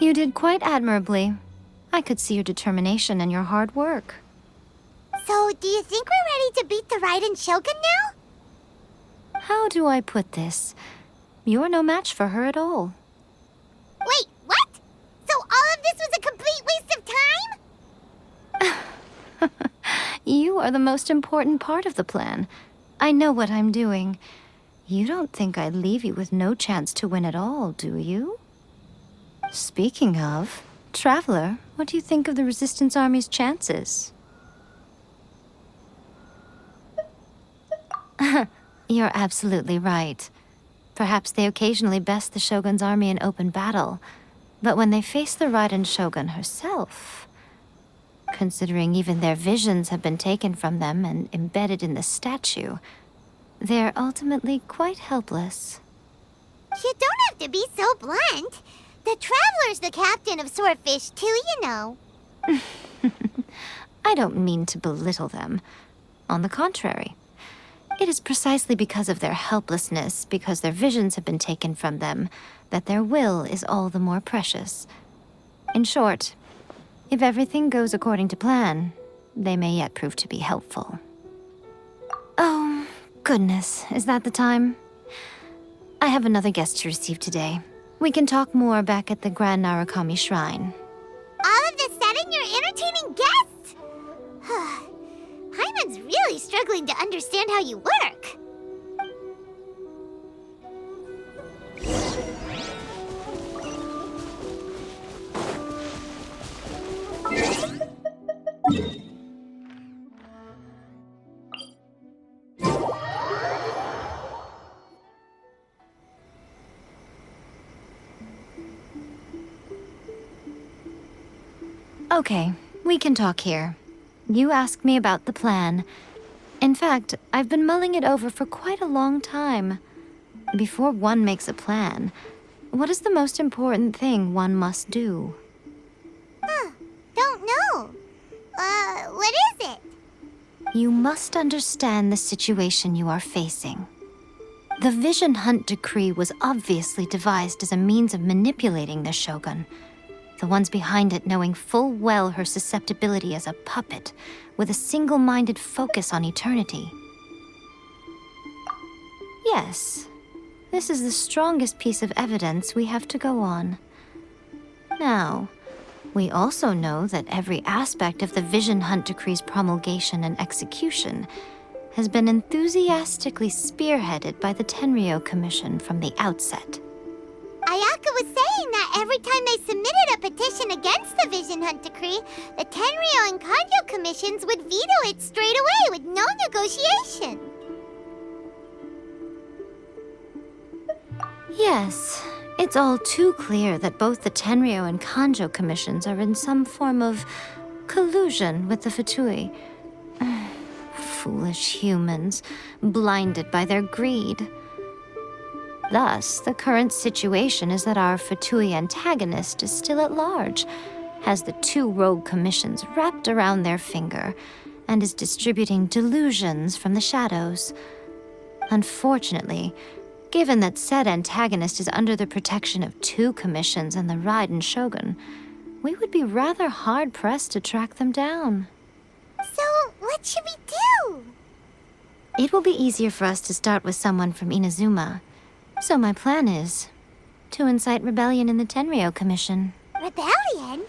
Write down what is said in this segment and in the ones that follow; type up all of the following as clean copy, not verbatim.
You did quite admirably. I could see your determination and your hard work. So, do you think we're ready to beat the Raiden Shogun now? How do I put this? You're no match for her at all. Wait, what? So all of this was a complete waste of time? You are the most important part of the plan. I know what I'm doing. You don't think I'd leave you with no chance to win at all, do you? Speaking of, Traveler, what do you think of the Resistance Army's chances? You're absolutely right. Perhaps they occasionally best the Shogun's army in open battle, but when they face the Raiden Shogun herself, considering even their visions have been taken from them and embedded in the statue, they're ultimately quite helpless. You don't have to be so blunt. The Traveler's the captain of Swordfish too, you know. I don't mean to belittle them. On the contrary. It is precisely because of their helplessness, because their visions have been taken from them, that their will is all the more precious. In short, if everything goes according to plan, they may yet prove to be helpful. Oh, goodness, is that the time? I have another guest to receive today. We can talk more back at the Grand Narukami Shrine. All of a sudden, you're entertaining guests? Paimon's really struggling to understand how you work. Okay, we can talk here. You asked me about the plan. In fact, I've been mulling it over for quite a long time. Before one makes a plan, what is the most important thing one must do? Don't know. What is it? You must understand the situation you are facing. The Vision Hunt Decree was obviously devised as a means of manipulating the Shogun. The ones behind it knowing full well her susceptibility as a puppet, with a single-minded focus on eternity. Yes, this is the strongest piece of evidence we have to go on. Now, we also know that every aspect of the Vision Hunt Decree's promulgation and execution has been enthusiastically spearheaded by the Tenryou Commission from the outset. Ayaka was saying that every time they submitted a petition against the Vision Hunt Decree, the Tenryou and Kujou commissions would veto it straight away with no negotiation. Yes, it's all too clear that both the Tenryou and Kujou commissions are in some form of collusion with the Fatui. Foolish humans, blinded by their greed. Thus, the current situation is that our Fatui antagonist is still at large, has the two rogue commissions wrapped around their finger, and is distributing delusions from the shadows. Unfortunately, given that said antagonist is under the protection of two commissions and the Raiden Shogun, we would be rather hard-pressed to track them down. So, what should we do? It will be easier for us to start with someone from Inazuma. So my plan is to incite rebellion in the Tenryou Commission. Rebellion?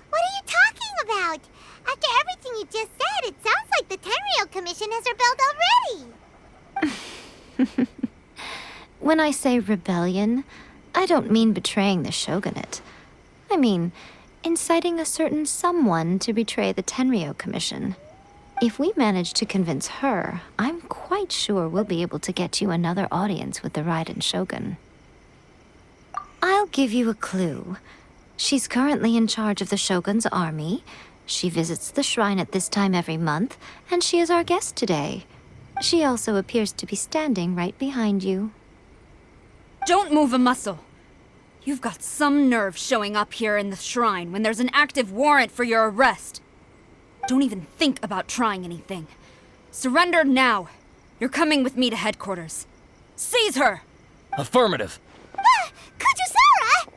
What are you talking about? After everything you just said, it sounds like the Tenryou Commission has rebelled already. When I say rebellion, I don't mean betraying the shogunate. I mean inciting a certain someone to betray the Tenryou Commission. If we manage to convince her, I'm quite sure we'll be able to get you another audience with the Raiden Shogun. I'll give you a clue. She's currently in charge of the Shogun's army. She visits the shrine at this time every month, and she is our guest today. She also appears to be standing right behind you. Don't move a muscle. You've got some nerve showing up here in the shrine when there's an active warrant for your arrest. Don't even think about trying anything. Surrender now. You're coming with me to headquarters. Seize her! Affirmative. Kujou Sara!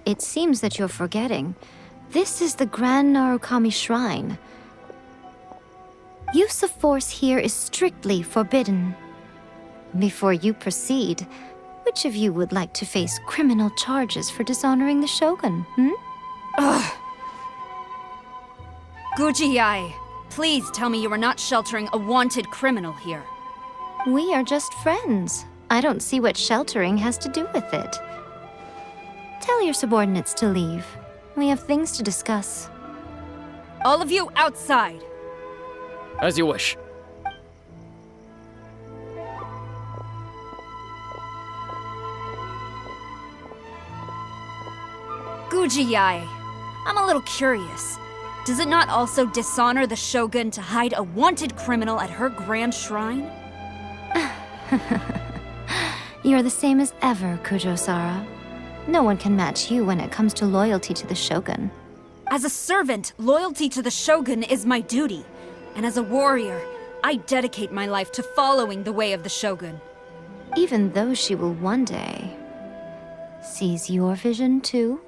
It seems that you're forgetting. This is the Grand Narukami Shrine. Use of force here is strictly forbidden. Before you proceed, which of you would like to face criminal charges for dishonoring the Shogun, Ugh. Guji-ai, please tell me you are not sheltering a wanted criminal here. We are just friends. I don't see what sheltering has to do with it. Tell your subordinates to leave. We have things to discuss. All of you outside! As you wish. Guji-ai, I'm a little curious. Does it not also dishonor the Shogun to hide a wanted criminal at her grand shrine? You're the same as ever, Kujou Sara. No one can match you when it comes to loyalty to the Shogun. As a servant, loyalty to the Shogun is my duty. And as a warrior, I dedicate my life to following the way of the Shogun. Even though she will one day seize your vision too?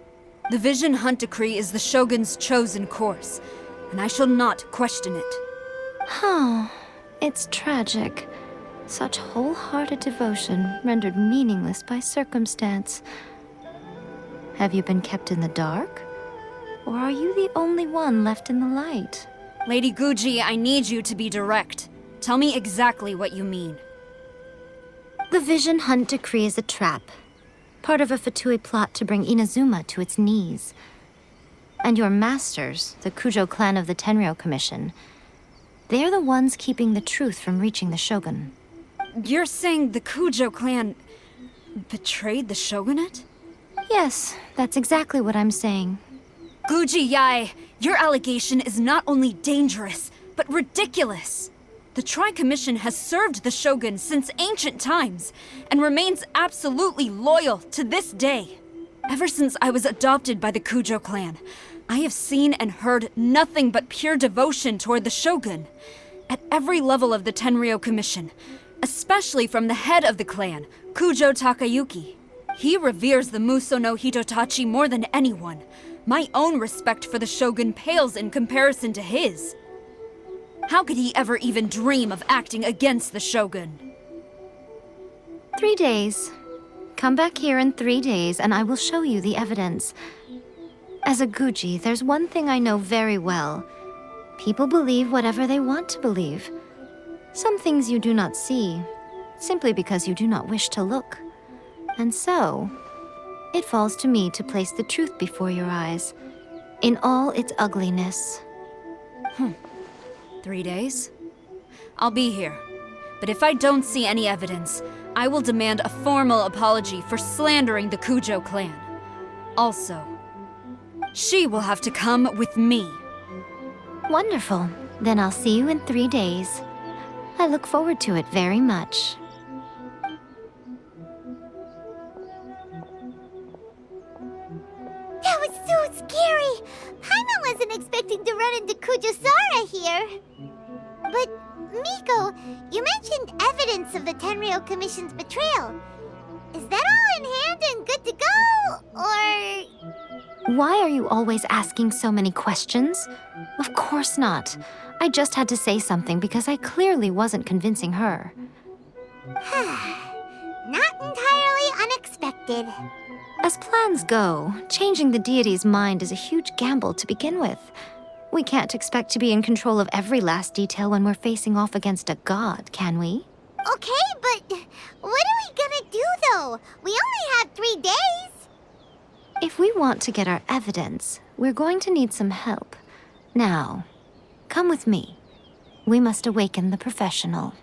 The Vision Hunt Decree is the Shogun's chosen course, and I shall not question it. It's tragic. Such wholehearted devotion rendered meaningless by circumstance. Have you been kept in the dark? Or are you the only one left in the light? Lady Guji, I need you to be direct. Tell me exactly what you mean. The Vision Hunt Decree is a trap. Part of a Fatui plot to bring Inazuma to its knees. And your masters, the Kujou clan of the Tenryou Commission, they're the ones keeping the truth from reaching the Shogun. You're saying the Kujou clan betrayed the shogunate? Yes, that's exactly what I'm saying. Guji-ai, your allegation is not only dangerous, but ridiculous. The Tri-Commission has served the Shogun since ancient times, and remains absolutely loyal to this day. Ever since I was adopted by the Kujou clan, I have seen and heard nothing but pure devotion toward the Shogun. At every level of the Tenryou Commission, especially from the head of the clan, Kujou Takayuki. He reveres the Muso no Hitotachi more than anyone. My own respect for the Shogun pales in comparison to his. How could he ever even dream of acting against the Shogun? 3 days. Come back here in 3 days and I will show you the evidence. As a Guji, there's one thing I know very well. People believe whatever they want to believe. Some things you do not see, simply because you do not wish to look. And so, it falls to me to place the truth before your eyes, in all its ugliness. 3 days? I'll be here. But if I don't see any evidence, I will demand a formal apology for slandering the Kujou clan. Also, she will have to come with me. Wonderful. Then I'll see you in 3 days. I look forward to it very much. That was so scary! Paimon wasn't expecting to run into Kujou Sara here. But, Miko, you mentioned evidence of the Tenryou Commission's betrayal. Is that all in hand and good to go, or...? Why are you always asking so many questions? Of course not. I just had to say something because I clearly wasn't convincing her. Not entirely unexpected. As plans go, changing the deity's mind is a huge gamble to begin with. We can't expect to be in control of every last detail when we're facing off against a god, can we? Okay, but what are we gonna do, though? We only have 3 days. If we want to get our evidence, we're going to need some help. Now, come with me. We must awaken the professional.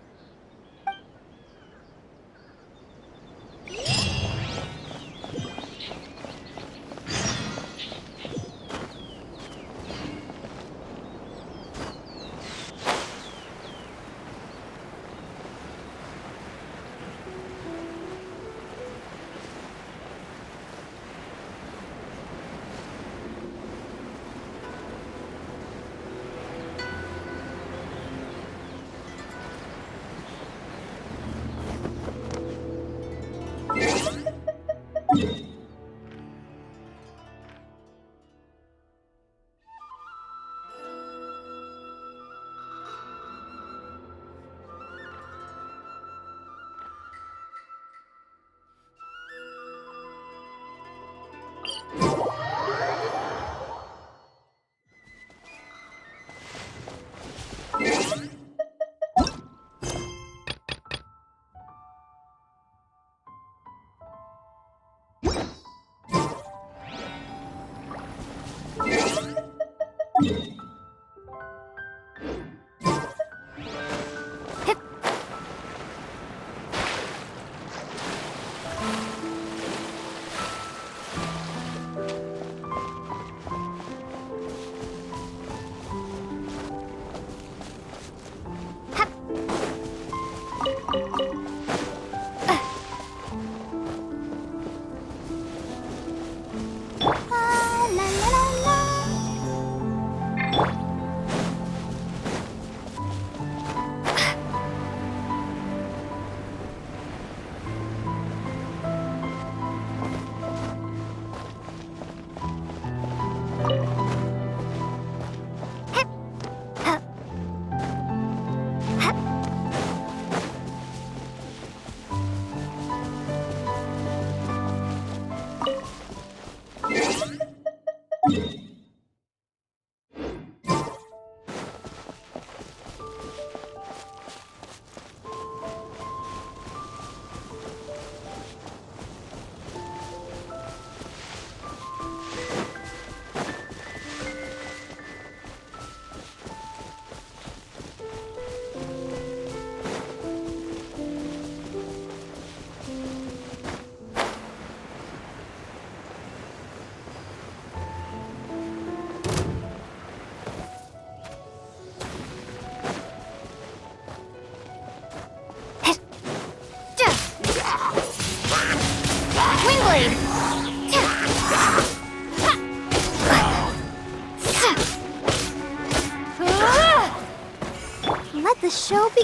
Let the show be.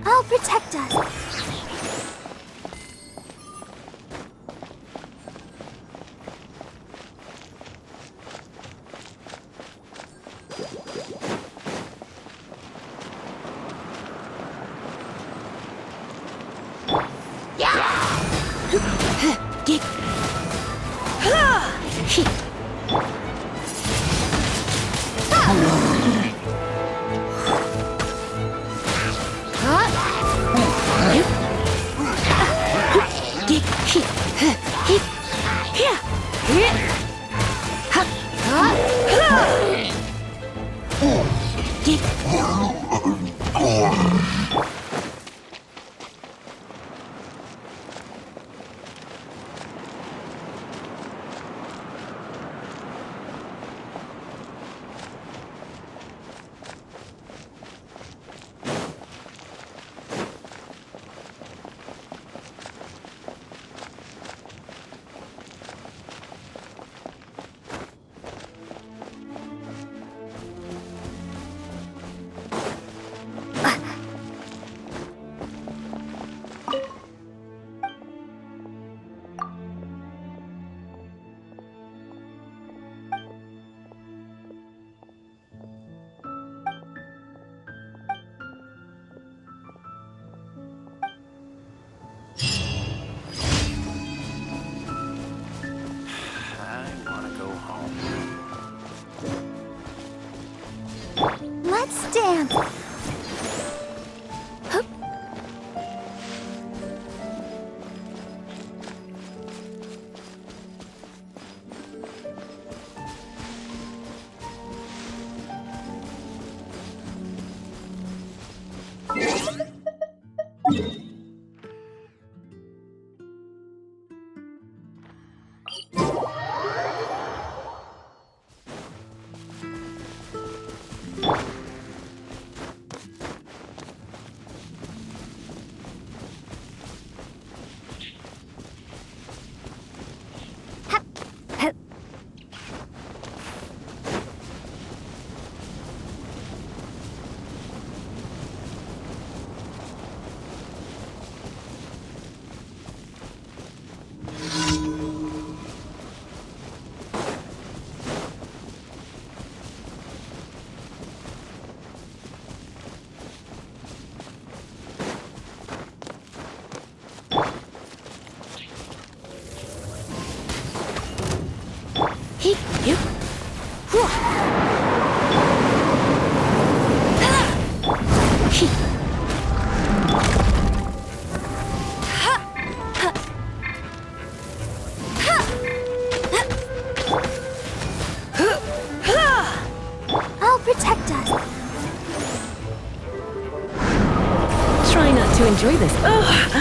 I'll protect us. Let's dance! Hup. I'll protect us. Try not to enjoy this. Ugh.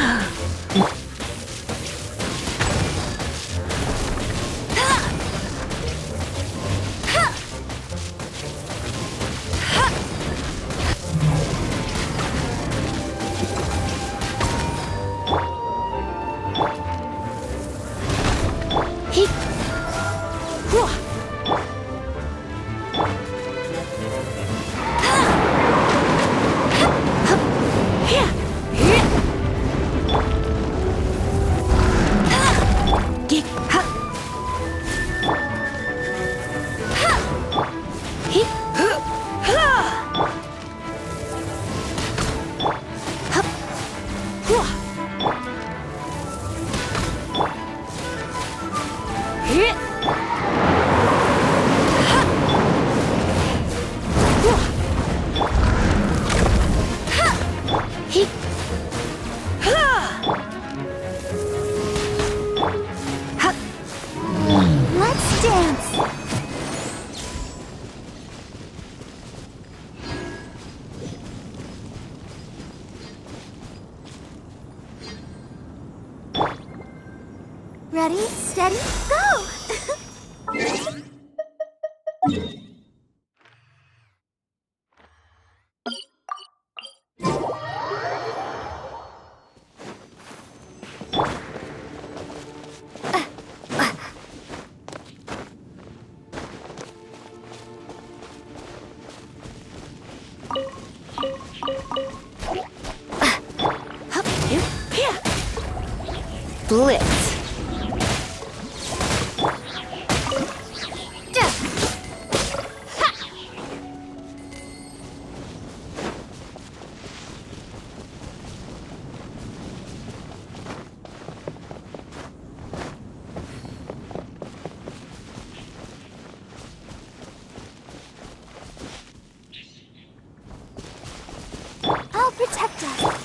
Let's dance. Ready, steady, go! Blitz. I'll protect us.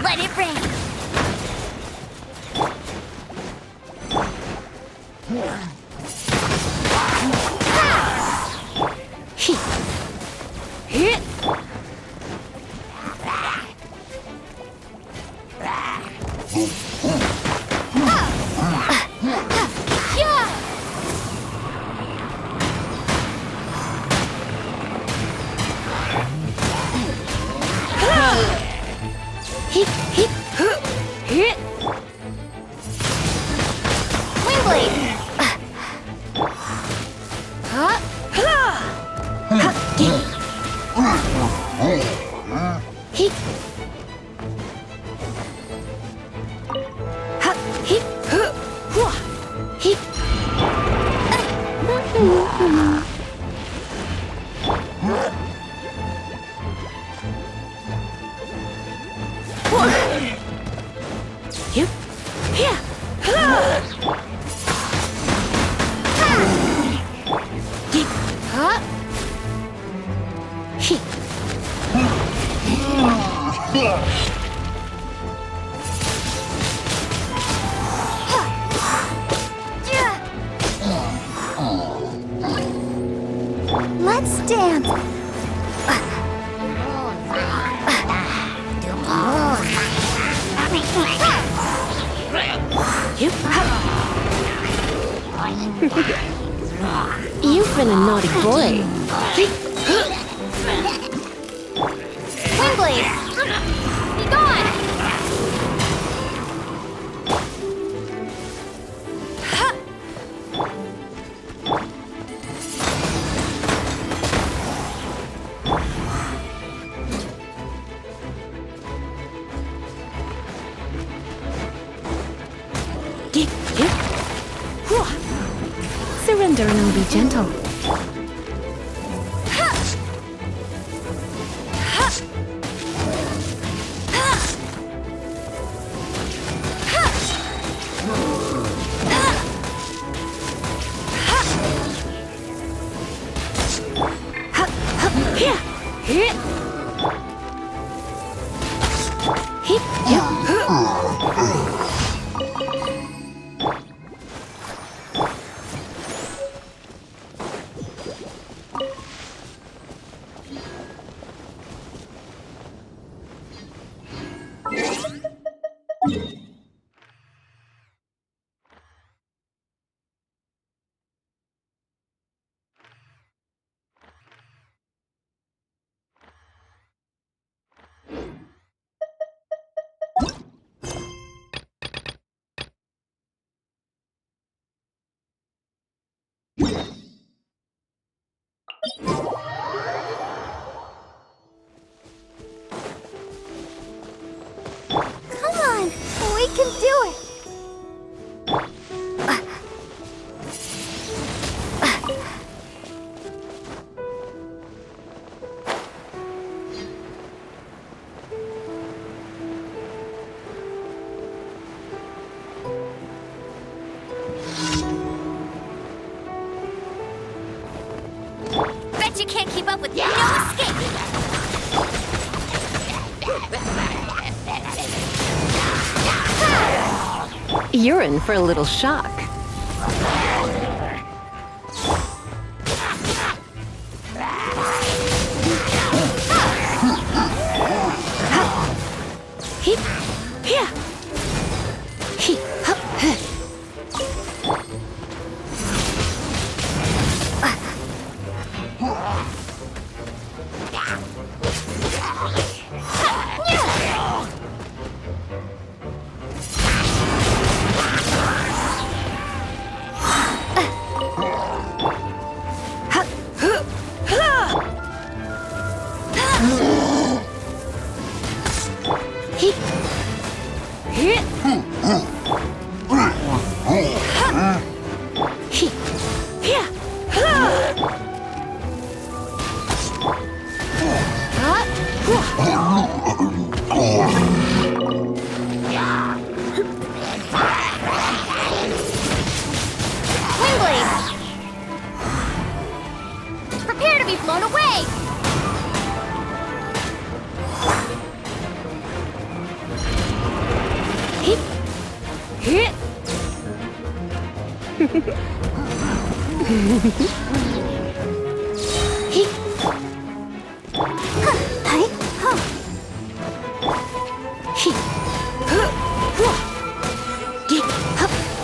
Let it rain. Windblade! Let's dance. You've been a naughty boy. Windblade! Be gone! Surrender and I'll be gentle. Come on, we can do it. Bet you can't keep up with no escape. You're in for a little shock. Windblade! Prepare to be blown away!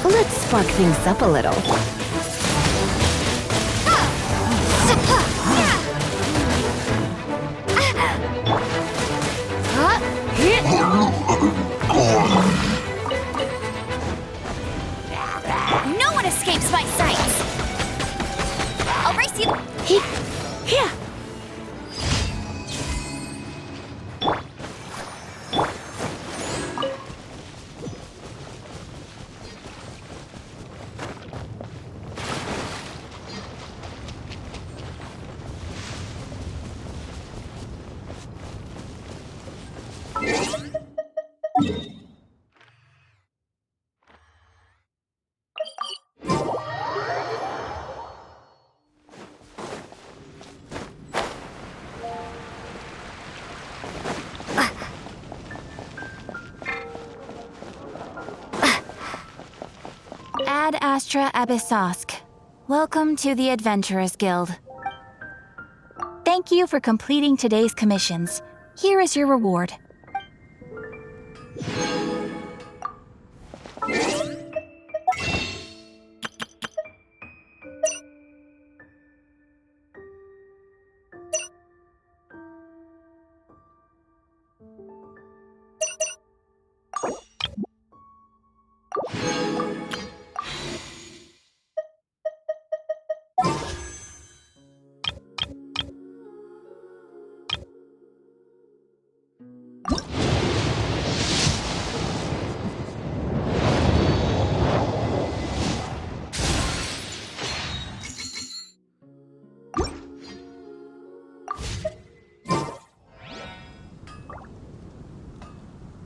Let's spark things up a little. Ad Astra Abyssosk. Welcome to the Adventurers Guild. Thank you for completing today's commissions. Here is your reward.